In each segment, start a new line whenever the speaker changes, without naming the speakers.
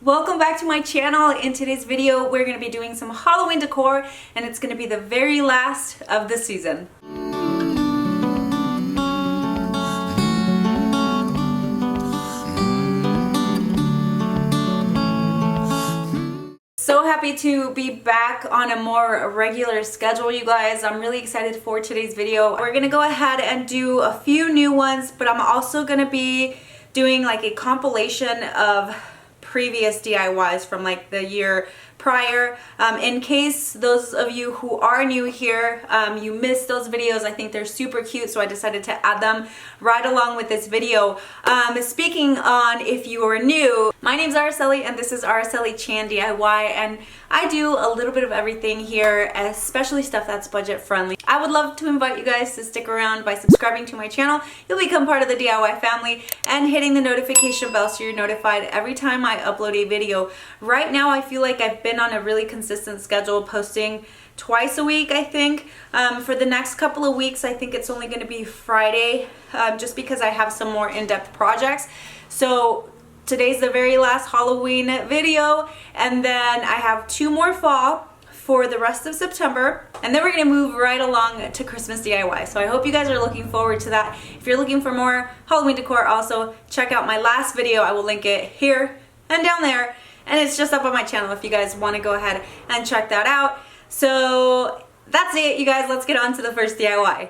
Welcome back to my channel. In today's video, we're going to be doing some Halloween decor, and it's going to be the very last of the season. So happy to be back on a more regular schedule, you guys. I'm really excited for today's video. We're going to go ahead and do a few new ones, but I'm also going to be doing like a compilation of previous DIYs from like the year prior. In case those of you who are new here, you missed those videos. I think they're super cute, so I decided to add them right along with this video. Speaking on if you are new, my name's Araceli and this is Araceli Chan DIY, and I do a little bit of everything here, especially stuff that's budget friendly. I would love to invite you guys to stick around by subscribing to my channel. You'll become part of the DIY family and hitting the notification bell so you're notified every time I upload a video. Right now I feel like I've been on a really consistent schedule, posting twice a week, I think. For the next couple of weeks, I think it's only going to be Friday, just because I have some more in-depth projects. So today's the very last Halloween video, and then I have 2 more fall for the rest of September, and then we're going to move right along to Christmas DIY. So I hope you guys are looking forward to that. If you're looking for more Halloween decor, also check out my last video. I will link it here and down there, and it's just up on my channel if you guys want to go ahead and check that out. So that's it, you guys. Let's get on to the first DIY.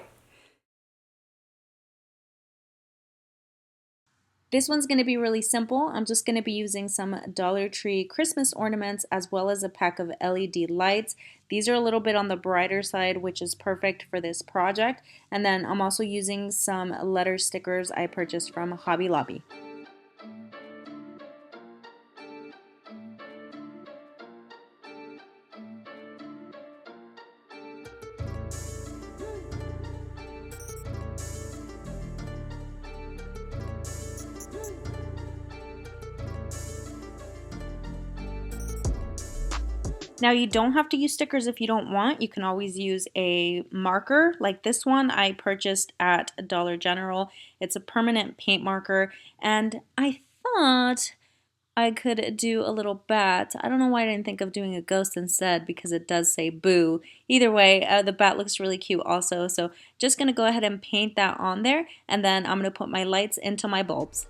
This one's going to be really simple. I'm just going to be using some Dollar Tree Christmas ornaments as well as a pack of LED lights. These are a little bit on the brighter side, which is perfect for this project. And then I'm also using some letter stickers I purchased from Hobby Lobby. Now you don't have to use stickers if you don't want. You can always use a marker like this one I purchased at Dollar General. It's a permanent paint marker, and I thought I could do a little bat. I don't know why I didn't think of doing a ghost instead, because it does say boo. Either way, the bat looks really cute also, so just gonna go ahead and paint that on there, and then I'm gonna put my lights into my bulbs.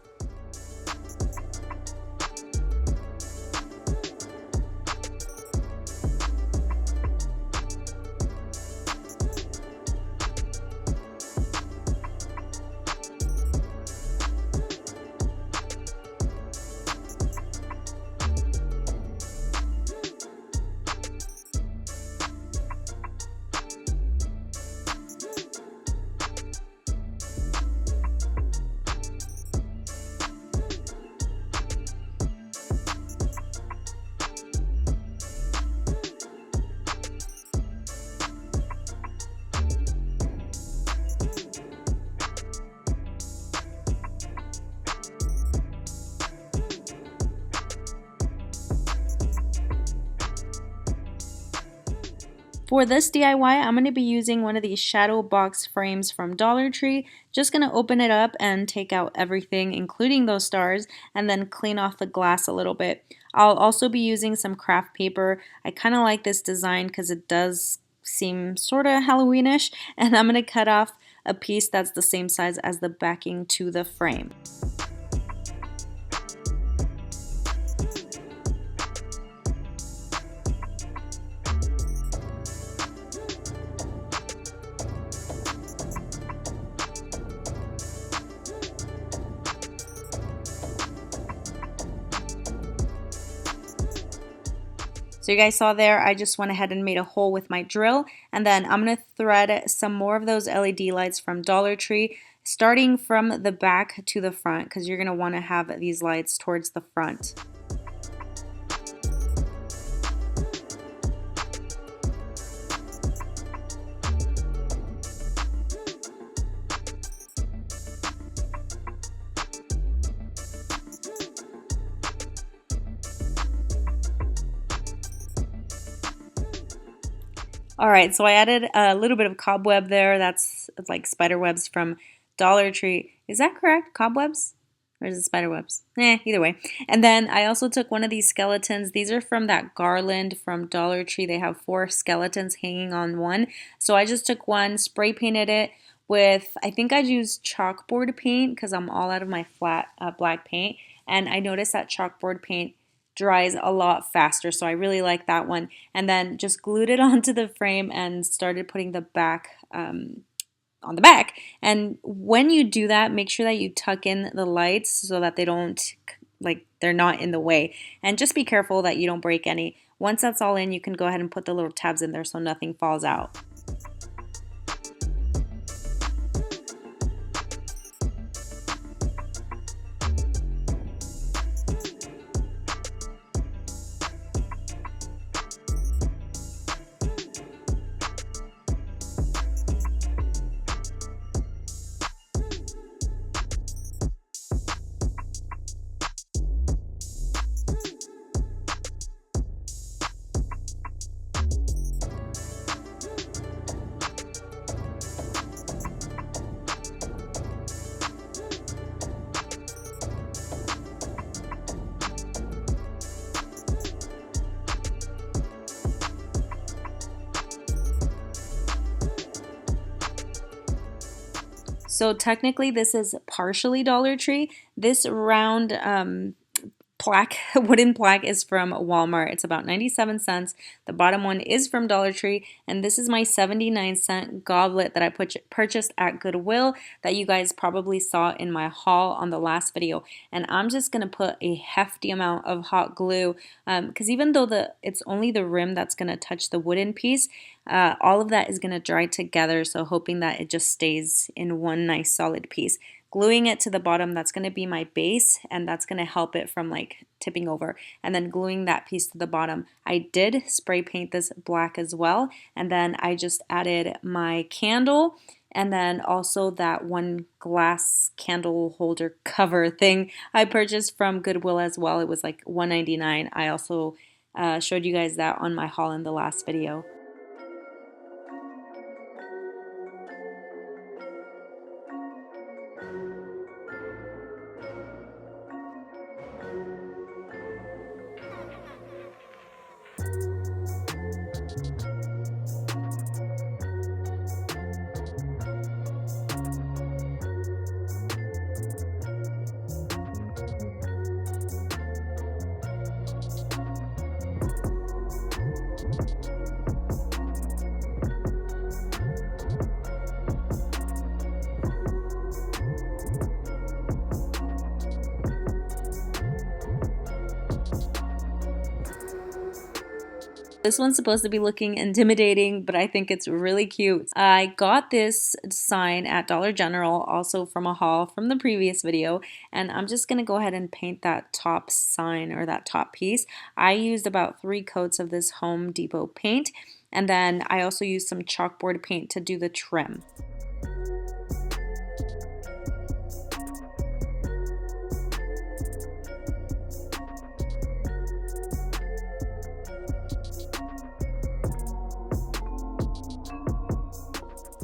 For this DIY, I'm going to be using one of these shadow box frames from Dollar Tree. Just going to open it up and take out everything, including those stars, and then clean off the glass a little bit. I'll also be using some craft paper. I kind of like this design because it does seem sort of Halloweenish, and I'm going to cut off a piece that's the same size as the backing to the frame. So you guys saw there, I just went ahead and made a hole with my drill, and then I'm going to thread some more of those LED lights from Dollar Tree, starting from the back to the front, because you're going to want to have these lights towards the front. Alright, so I added a little bit of cobweb there. That's like spider webs from Dollar Tree. Is that correct? Cobwebs?
Where's the spider webs? Either way. And then I also took one of these skeletons. These are from that garland from Dollar Tree. They have 4 skeletons hanging on one. So I just took one, spray painted it with, I think I'd used chalkboard paint because I'm all out of my flat black paint. And I noticed that chalkboard paint dries a lot faster, so I really like that one. And then just glued it onto the frame and started putting the back on the back. And when you do that, make sure that you tuck in the lights so that they don't, like, they're not in the way. And just be careful that you don't break any. Once that's all in, you can go ahead and put the little tabs in there so nothing falls out. So technically this is partially Dollar Tree. This round plaque, wooden plaque is from Walmart. It's about 97 cents. The bottom one is from Dollar Tree, and this is my 79-cent goblet that I purchased at Goodwill that you guys probably saw in my haul on the last video. And I'm just gonna put a hefty amount of hot glue because even though it's only the rim that's gonna touch the wooden piece, all of that is gonna dry together, so hoping that it just stays in one nice solid piece. Gluing it to the bottom, that's going to be my base, and that's going to help it from like tipping over. And then gluing that piece to the bottom. I did spray paint this black as well, and then I just added my candle, and then also that one glass candle holder cover thing I purchased from Goodwill as well. It was like $1.99. I also showed you guys that on my haul in the last video. This one's supposed to be looking intimidating, but I think it's really cute. I got this sign at Dollar General, also from a haul from the previous video, and I'm just gonna go ahead and paint that top sign or that top piece. I used about 3 coats of this Home Depot paint, and then I also used some chalkboard paint to do the trim.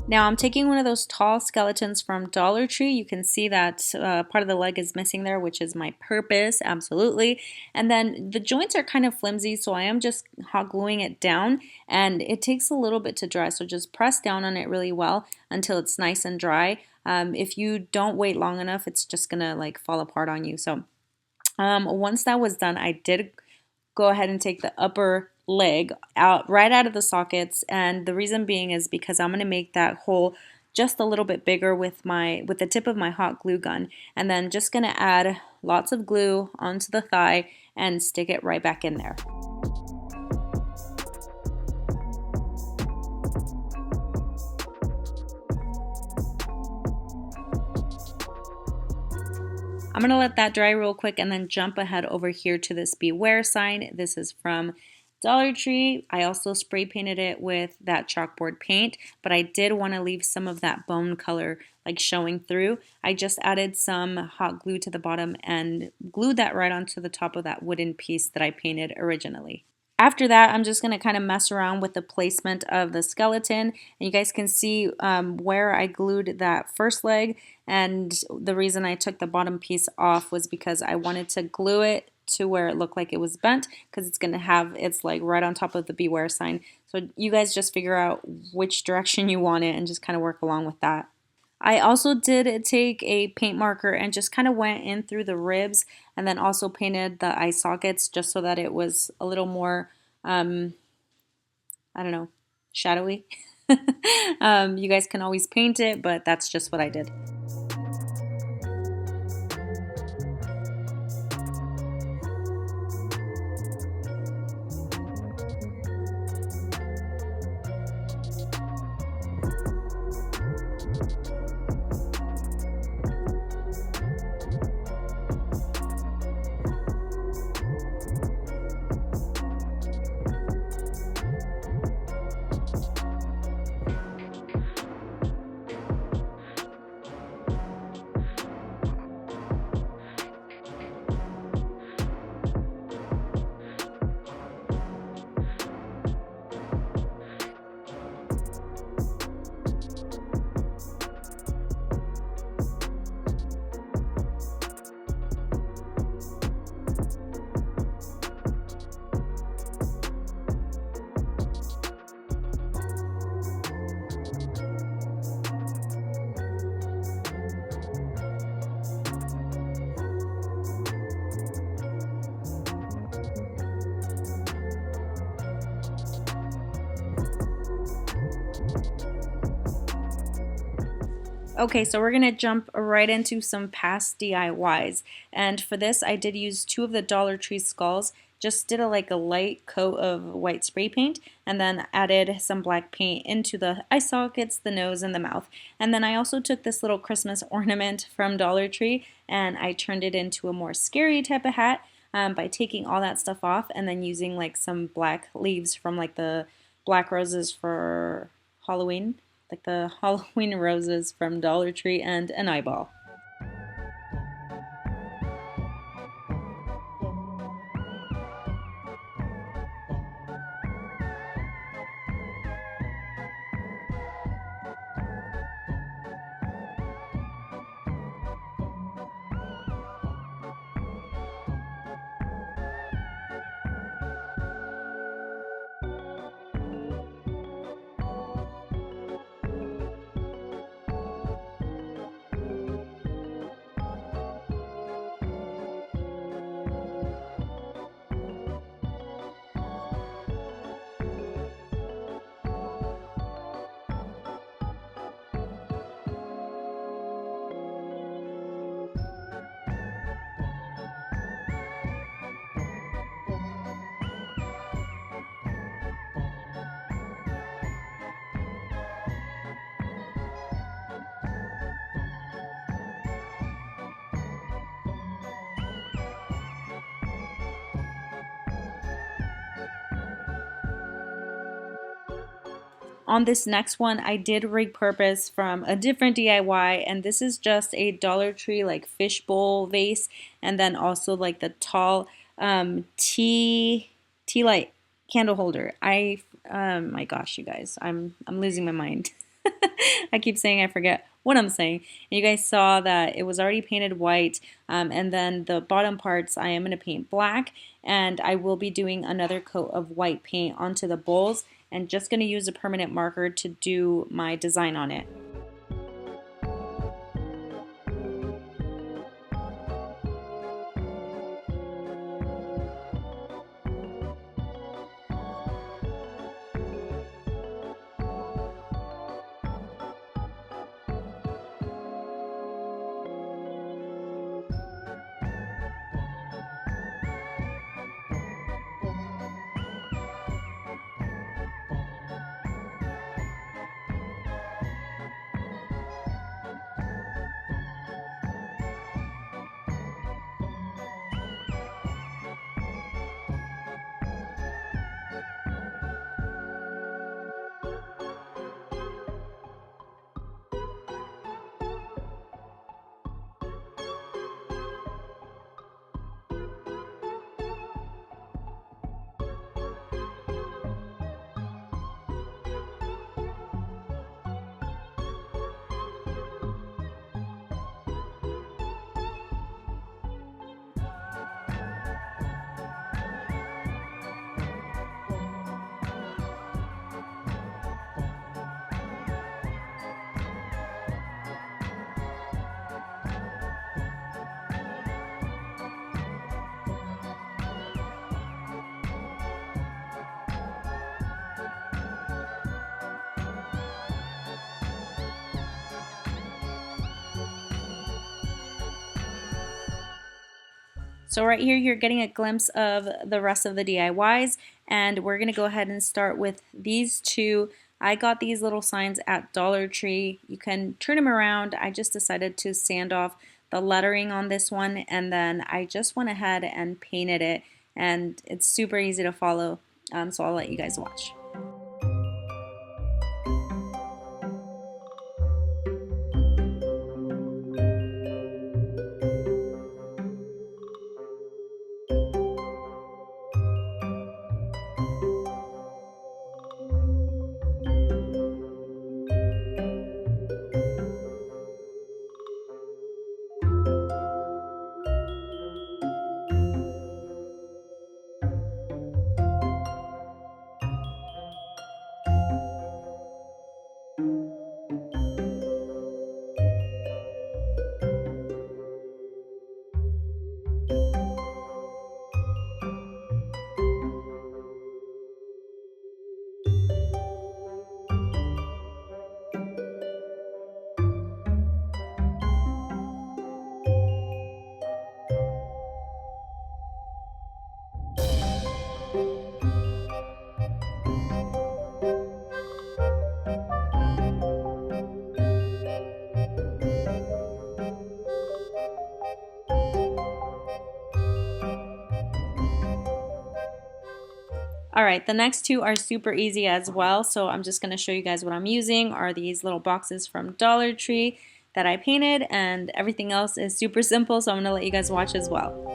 Now I'm taking one of those tall skeletons from Dollar Tree. You can see that part of the leg is missing there, which is my purpose, absolutely. And then the joints are kind of flimsy, so I am just hot gluing it down, and it takes a little bit to dry, so just press down on it really well until it's nice and dry. If you don't wait long enough, it's just gonna like fall apart on you. So once that was done, I did go ahead and take the upper leg right out of the sockets, and the reason being is because I'm going to make that hole just a little bit bigger with the tip of my hot glue gun, and then just going to add lots of glue onto the thigh and stick it right back in there. I'm going to let that dry real quick and then jump ahead over here to this Beware sign. This is from Dollar Tree. I also spray painted it with that chalkboard paint, but I did want to leave some of that bone color like showing through. I just added some hot glue to the bottom and glued that right onto the top of that wooden piece that I painted originally. After that, I'm just going to kind of mess around with the placement of the skeleton. And you guys can see where I glued that first leg. And the reason I took the bottom piece off was because I wanted to glue it to where it looked like it was bent, because it's going to have its leg right on top of the beware sign. So you guys just figure out which direction you want it and just kind of work along with that. I also did take a paint marker and just kind of went in through the ribs, and then also painted the eye sockets just so that it was a little more, I don't know, shadowy. You guys can always paint it, but that's just what I did. Okay, so we're gonna jump right into some past DIYs. And for this, I did use 2 of the Dollar Tree skulls. Just did a light coat of white spray paint, and then added some black paint into the eye sockets, the nose, and the mouth. And then I also took this little Christmas ornament from Dollar Tree and I turned it into a more scary type of hat by taking all that stuff off and then using some black leaves from the black roses for Halloween. Like the Halloween roses from Dollar Tree, and an eyeball. On this next one, I did repurpose from a different DIY, and this is just a Dollar Tree fishbowl vase, and then also the tall tea light candle holder. My gosh, you guys, I'm losing my mind. I keep saying I forget what I'm saying. And you guys saw that it was already painted white, and then the bottom parts I am going to paint black, and I will be doing another coat of white paint onto the bowls, and just going to use a permanent marker to do my design on it. So right here you're getting a glimpse of the rest of the DIYs, and we're going to go ahead and start with these two. I got these little signs at Dollar Tree. You can turn them around. I just decided to sand off the lettering on this one, and then I just went ahead and painted it, and it's super easy to follow, so I'll let you guys watch. Alright, the next two are super easy as well, so I'm just going to show you guys what I'm using. Are these little boxes from Dollar Tree that I painted, and everything else is super simple, so I'm going to let you guys watch as well.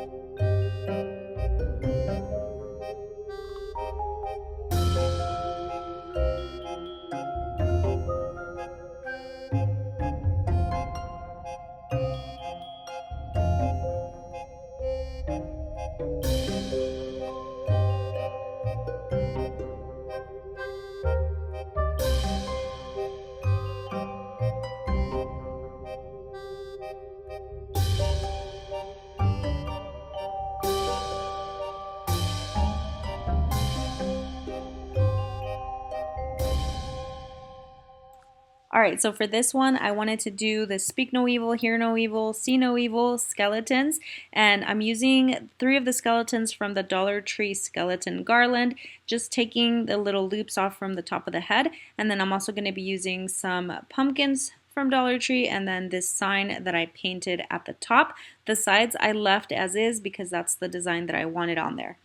Alright, so for this one, I wanted to do the Speak No Evil, Hear No Evil, See No Evil skeletons, and I'm using 3 of the skeletons from the Dollar Tree skeleton garland, just taking the little loops off from the top of the head, and then I'm also going to be using some pumpkins from Dollar Tree, and then this sign that I painted at the top. The sides I left as is because that's the design that I wanted on there.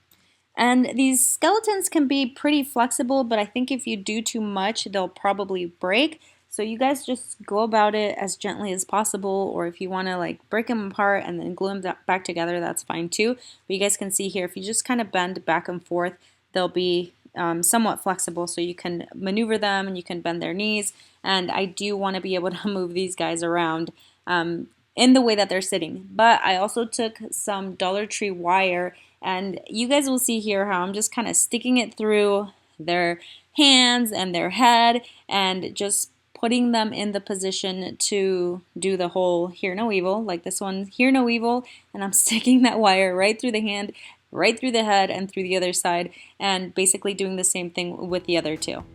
And these skeletons can be pretty flexible, but I think if you do too much, they'll probably break. So you guys just go about it as gently as possible, or if you want to like break them apart and then glue them back together, that's fine too. But you guys can see here, if you just kind of bend back and forth, they'll be somewhat flexible, so you can maneuver them and you can bend their knees. And I do want to be able to move these guys around in the way that they're sitting. But I also took some Dollar Tree wire, and you guys will see here how I'm just kind of sticking it through their hands and their head and just putting them in the position to do the whole Hear No Evil, like this one, Hear No Evil, and I'm sticking that wire right through the hand, right through the head, and through the other side, and basically doing the same thing with the other two.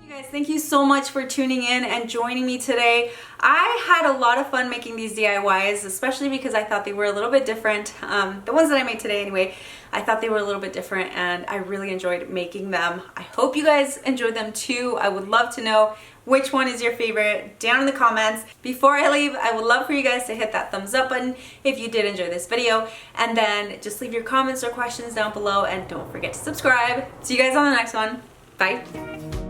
Guys, thank you so much for tuning in and joining me today. I had a lot of fun making these DIYs, especially because I thought they were a little bit different. The ones that I made today anyway, I thought they were a little bit different and I really enjoyed making them. I hope you guys enjoyed them too. I would love to know which one is your favorite down in the comments. Before I leave, I would love for you guys to hit that thumbs up button if you did enjoy this video, and then just leave your comments or questions down below, and don't forget to subscribe. See you guys on the next one. Bye.